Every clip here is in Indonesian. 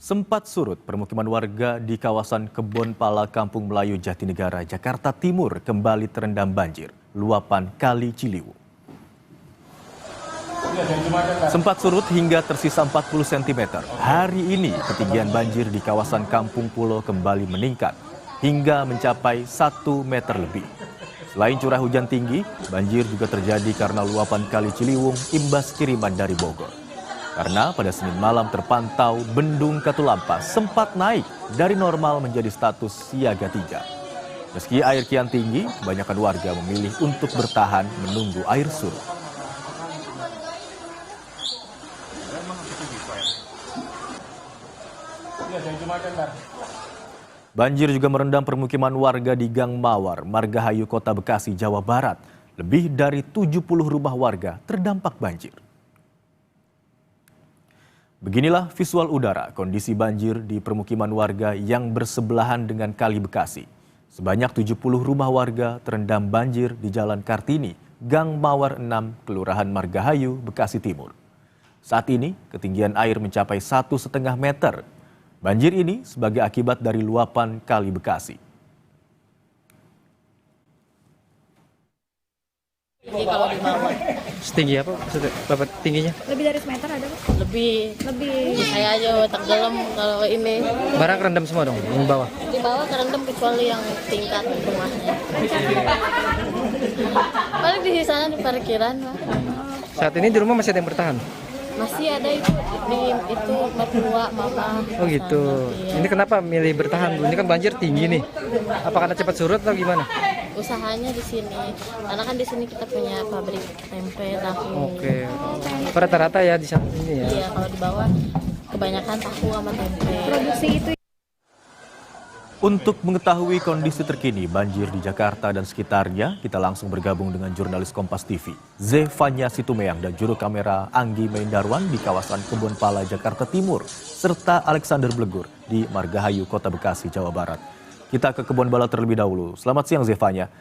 Sempat surut, permukiman warga di kawasan Kebon Pala, Kampung Melayu, Jatinegara, Jakarta Timur kembali terendam banjir luapan Kali Ciliwung. Sempat surut hingga tersisa 40 cm. Hari ini ketinggian banjir di kawasan Kampung Pulo kembali meningkat hingga mencapai 1 meter lebih. Selain curah hujan tinggi, banjir juga terjadi karena luapan Kali Ciliwung imbas kiriman dari Bogor. Karena pada Senin malam terpantau Bendung Katulampa sempat naik dari normal menjadi status siaga 3. Meski air kian tinggi, kebanyakan warga memilih untuk bertahan menunggu air surut. Banjir juga merendam permukiman warga di Gang Mawar, Margahayu, Kota Bekasi, Jawa Barat. Lebih dari 70 rumah warga terdampak banjir. Beginilah visual udara kondisi banjir di permukiman warga yang bersebelahan dengan Kali Bekasi. Sebanyak 70 rumah warga terendam banjir di Jalan Kartini, Gang Mawar 6, Kelurahan Margahayu, Bekasi Timur. Saat ini ketinggian air mencapai 1,5 meter. Banjir ini sebagai akibat dari luapan Kali Bekasi. Tinggi kalau di bawah. Setinggi apa? Berapa tingginya? Lebih dari semeter ada, Pak? Lebih. Saya aja tenggelam kalau ini. Barang kerendam semua dong di bawah? Di bawah kerendam kecuali yang tingkat rumahnya. Paling di sana di parkiran, Pak. Saat ini di rumah masih ada yang bertahan? Masih ada itu mertua, mama. Oh gitu. Iya. Ini kenapa milih bertahan? Ini kan banjir tinggi nih. Apa karena cepat surut atau gimana? Usahanya di sini. Karena kan di sini kita punya pabrik tempe, tahu. Oke. Rata-rata ya di sana ini ya. Iya, kalau di bawah kebanyakan tahu sama tempe. Produksi itu. Untuk mengetahui kondisi terkini banjir di Jakarta dan sekitarnya, kita langsung bergabung dengan jurnalis Kompas TV, Zefanya Situmeang dan juru kamera Anggi Maindarwan di kawasan Kebon Pala, Jakarta Timur, serta Alexander Blegur di Margahayu, Kota Bekasi, Jawa Barat. Kita ke Kebon Pala terlebih dahulu. Selamat siang, Zefanya.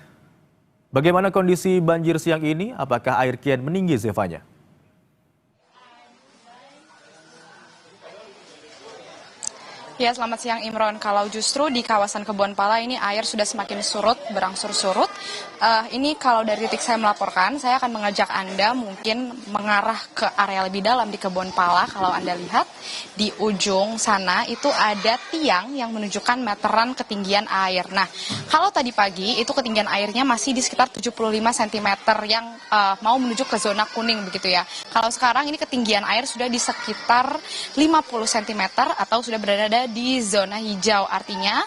Bagaimana kondisi banjir siang ini? Apakah air kian meninggi, Zefanya? Ya, selamat siang Imron. Kalau justru di kawasan Kebon Pala ini air sudah semakin surut, berangsur surut. Ini kalau dari titik saya melaporkan, saya akan mengajak Anda mungkin mengarah ke area lebih dalam di Kebon Pala. Kalau Anda lihat di ujung sana itu ada tiang yang menunjukkan meteran ketinggian air. Nah, kalau tadi pagi itu ketinggian airnya masih di sekitar 75 cm yang mau menuju ke zona kuning begitu ya. Kalau sekarang ini ketinggian air sudah di sekitar 50 cm atau sudah berada di zona hijau, artinya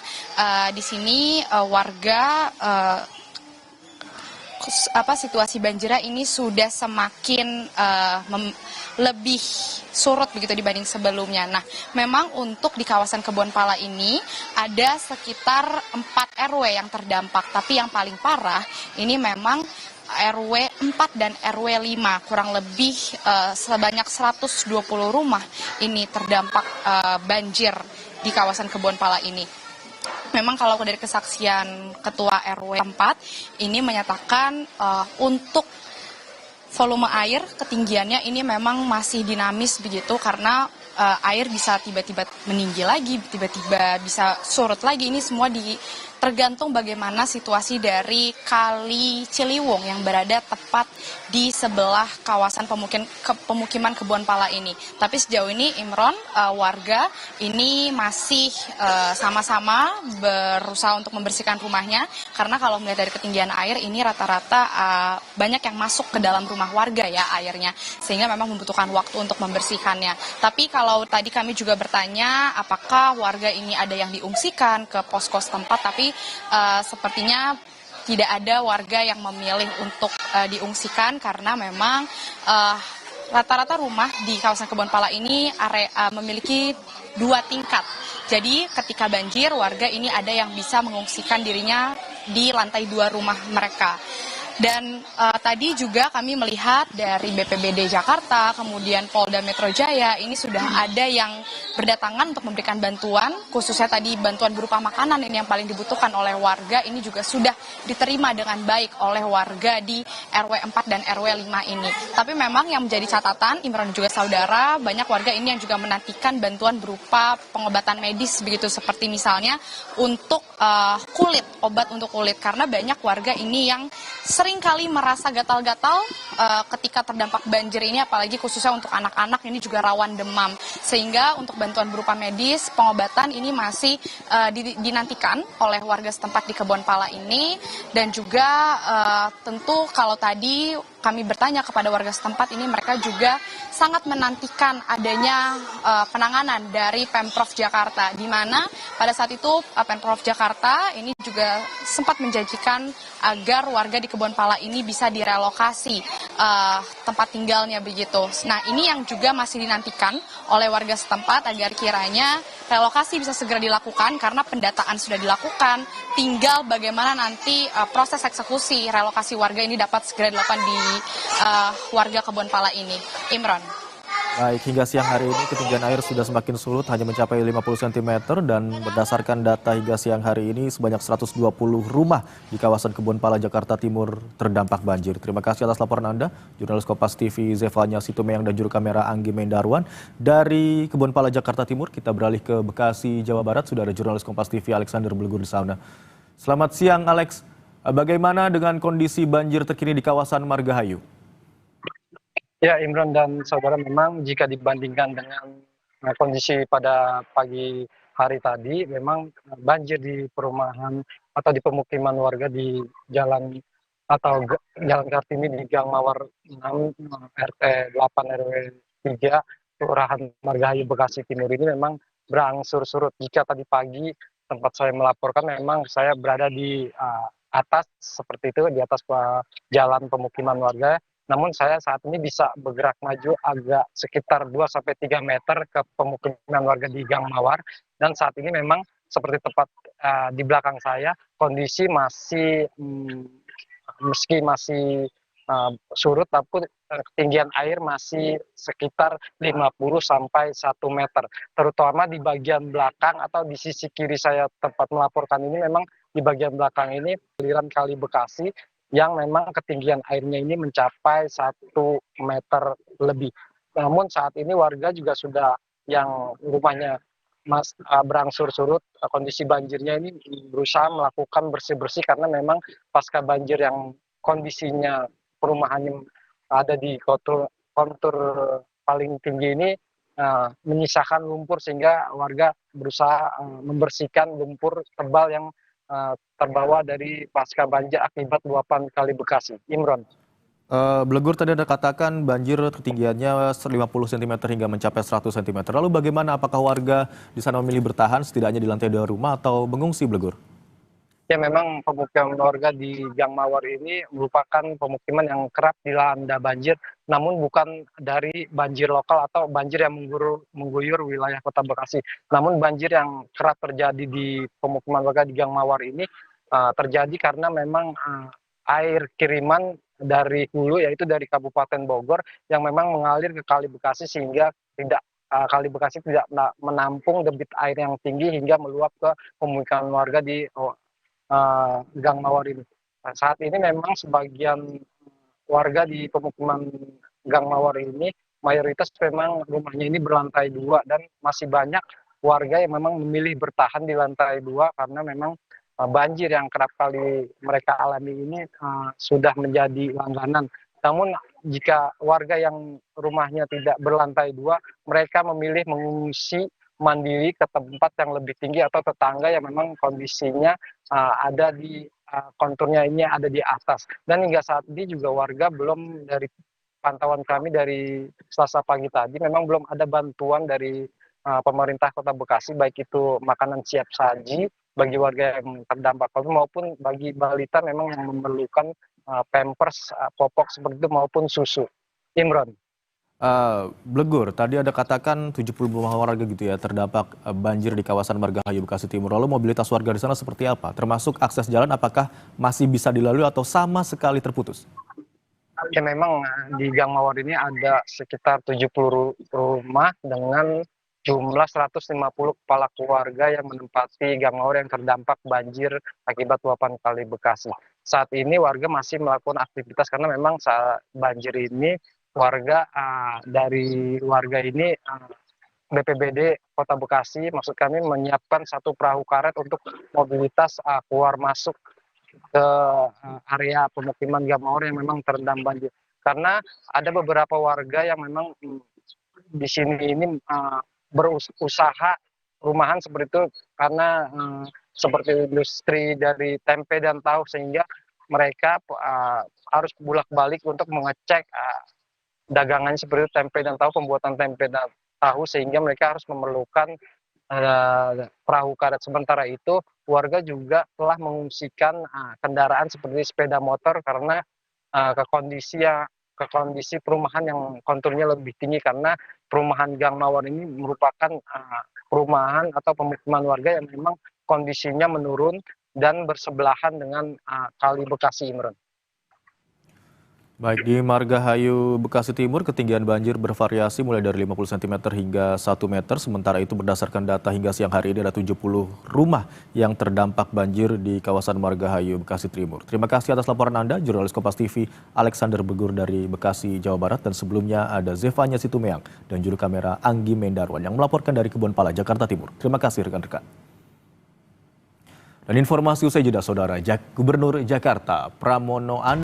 di sini warga situasi banjirnya ini sudah semakin lebih surut begitu dibanding sebelumnya. Nah, memang untuk di kawasan Kebon Pala ini ada sekitar 4 RW yang terdampak, tapi yang paling parah ini memang RW 4 dan RW 5, kurang lebih sebanyak 120 rumah ini terdampak banjir di kawasan Kebon Pala ini. Memang kalau dari kesaksian Ketua RW 4 ini menyatakan untuk volume air ketinggiannya ini memang masih dinamis begitu karena air bisa tiba-tiba meninggi lagi, tiba-tiba bisa surut lagi. Ini semua tergantung bagaimana situasi dari Kali Ciliwung yang berada tepat di sebelah kawasan pemukiman Kebon Pala ini. Tapi sejauh ini Imron, warga ini masih sama-sama berusaha untuk membersihkan rumahnya karena kalau melihat dari ketinggian air ini rata-rata banyak yang masuk ke dalam rumah warga ya airnya, sehingga memang membutuhkan waktu untuk membersihkannya. Tapi kalau tadi kami juga bertanya apakah warga ini ada yang diungsikan ke pos-pos tempat, tapi sepertinya tidak ada warga yang memilih untuk diungsikan karena memang rata-rata rumah di kawasan Kebon Pala ini memiliki 2 tingkat. Jadi ketika banjir warga ini ada yang bisa mengungsikan dirinya di lantai 2 rumah mereka. Dan tadi juga kami melihat dari BPBD Jakarta, kemudian Polda Metro Jaya, ini sudah ada yang berdatangan untuk memberikan bantuan, khususnya tadi bantuan berupa makanan ini yang paling dibutuhkan oleh warga, ini juga sudah diterima dengan baik oleh warga di RW 4 dan RW 5 ini. Tapi memang yang menjadi catatan, Imron dan juga saudara, banyak warga ini yang juga menantikan bantuan berupa pengobatan medis, begitu seperti misalnya untuk kulit, obat untuk kulit, karena banyak warga ini yang seringkali merasa gatal-gatal ketika terdampak banjir ini, apalagi khususnya untuk anak-anak ini juga rawan demam, sehingga untuk bantuan berupa medis, pengobatan ini masih dinantikan oleh warga setempat di Kebonpala ini. Dan juga tentu kalau tadi kami bertanya kepada warga setempat ini, mereka juga sangat menantikan adanya penanganan dari Pemprov Jakarta, di mana pada saat itu Pemprov Jakarta ini juga sempat menjanjikan agar warga di Kebonpala ini bisa direlokasi tempat tinggalnya begitu. Nah, ini yang juga masih dinantikan oleh warga setempat agar kiranya relokasi bisa segera dilakukan, karena pendataan sudah dilakukan, tinggal bagaimana nanti proses eksekusi relokasi warga ini dapat segera dilakukan di warga Kebonpala ini. Imron. Baik, hingga siang hari ini ketinggian air sudah semakin surut, hanya mencapai 50 cm, dan berdasarkan data hingga siang hari ini sebanyak 120 rumah di kawasan Kebonpala, Jakarta Timur terdampak banjir. Terima kasih atas laporan Anda, jurnalis Kompas TV Zevanya Situmeyang dan juru kamera Anggi Mendarwan. Dari Kebonpala, Jakarta Timur, kita beralih ke Bekasi, Jawa Barat. Sudah ada jurnalis Kompas TV Alexander Blegur di sana. Selamat siang, Alex. Bagaimana dengan kondisi banjir terkini di kawasan Margahayu? Ya, Imron dan saudara, memang jika dibandingkan dengan kondisi pada pagi hari tadi, memang banjir di perumahan atau di pemukiman warga di jalan atau Jalan Kartini di Gang Mawar 6, RT 8 RW 3, Kelurahan Margahayu, Bekasi Timur ini memang berangsur surut. Jika tadi pagi tempat saya melaporkan, memang saya berada di atas seperti itu, di atas jalan pemukiman warga. Namun saya saat ini bisa bergerak maju agak sekitar 2-3 meter ke pemukiman warga di Gang Mawar. Dan saat ini memang seperti tepat di belakang saya, kondisi masih meski masih surut, tapi ketinggian air masih sekitar 50 sampai 1 meter. Terutama di bagian belakang atau di sisi kiri saya tempat melaporkan ini, memang di bagian belakang ini aliran Kali Bekasi yang memang ketinggian airnya ini mencapai 1 meter lebih. Namun saat ini warga juga sudah yang rumahnya berangsur surut, kondisi banjirnya ini berusaha melakukan bersih-bersih, karena memang pasca banjir yang kondisinya perumahannya ada di kontur paling tinggi ini menyisakan lumpur, sehingga warga berusaha membersihkan lumpur tebal yang terbawa dari pasca banjir akibat luapan Kali Bekasi. Imron. Blegur, tadi Anda katakan banjir ketinggiannya 50 cm hingga mencapai 100 cm. Lalu bagaimana, apakah warga di sana memilih bertahan setidaknya di lantai 2 rumah atau mengungsi, Blegur? Ya, memang pemukiman warga di Gang Mawar ini merupakan pemukiman yang kerap dilanda banjir, namun bukan dari banjir lokal atau banjir yang mengguyur wilayah Kota Bekasi. Namun banjir yang kerap terjadi di pemukiman warga di Gang Mawar ini terjadi karena memang air kiriman dari hulu, yaitu dari Kabupaten Bogor, yang memang mengalir ke Kali Bekasi, sehingga Kali Bekasi tidak menampung debit air yang tinggi hingga meluap ke pemukiman warga di Gang Mawar ini. Saat ini memang sebagian warga di pemukiman Gang Mawar ini mayoritas memang rumahnya ini berlantai 2, dan masih banyak warga yang memang memilih bertahan di lantai 2 karena memang banjir yang kerap kali mereka alami ini sudah menjadi langganan. Namun jika warga yang rumahnya tidak berlantai 2, mereka memilih mengungsi mandiri ke tempat yang lebih tinggi atau tetangga yang memang kondisinya ada di konturnya ini ada di atas. Dan hingga saat ini juga warga belum, dari pantauan kami dari Selasa pagi tadi, memang belum ada bantuan dari pemerintah Kota Bekasi, baik itu makanan siap saji bagi warga yang terdampak COVID maupun bagi balita memang yang memerlukan pampers, popok seperti itu maupun susu. Imron. Blegur, tadi ada katakan 70 rumah warga gitu ya terdampak banjir di kawasan Margahayu Bekasi Timur. Lalu mobilitas warga di sana seperti apa? Termasuk akses jalan apakah masih bisa dilalui atau sama sekali terputus? Ya memang di Gang Mawar ini ada sekitar 70 rumah dengan jumlah 150 kepala keluarga yang menempati Gang Mawar yang terdampak banjir akibat luapan Kali Bekasi. Saat ini warga masih melakukan aktivitas karena memang saat banjir ini dari warga ini BPBD Kota Bekasi maksud kami menyiapkan satu perahu karet untuk mobilitas keluar masuk ke area pemukiman Gang Mawar yang memang terendam banjir. Karena ada beberapa warga yang memang di sini ini berusaha rumahan seperti itu karena seperti industri dari tempe dan tahu sehingga mereka harus bolak-balik untuk mengecek dagangannya seperti itu, tempe dan tahu, pembuatan tempe dan tahu sehingga mereka harus memerlukan perahu karet. Sementara itu warga juga telah mengungsikan kendaraan seperti sepeda motor karena ke kondisi perumahan yang konturnya lebih tinggi karena perumahan Gang Mawar ini merupakan perumahan atau pemukiman warga yang memang kondisinya menurun dan bersebelahan dengan Kali Bekasi, Imron. Baik, di Margahayu Bekasi Timur, ketinggian banjir bervariasi mulai dari 50 cm hingga 1 meter. Sementara itu berdasarkan data hingga siang hari ini ada 70 rumah yang terdampak banjir di kawasan Margahayu Bekasi Timur. Terima kasih atas laporan Anda, jurnalis Kompas TV Alexander Begur dari Bekasi, Jawa Barat. Dan sebelumnya ada Zevanya Situmeang dan juru kamera Anggi Mendarwan yang melaporkan dari Kebonpala, Jakarta Timur. Terima kasih rekan-rekan. Dan informasi usai jeda, Saudara, Gubernur Jakarta Pramono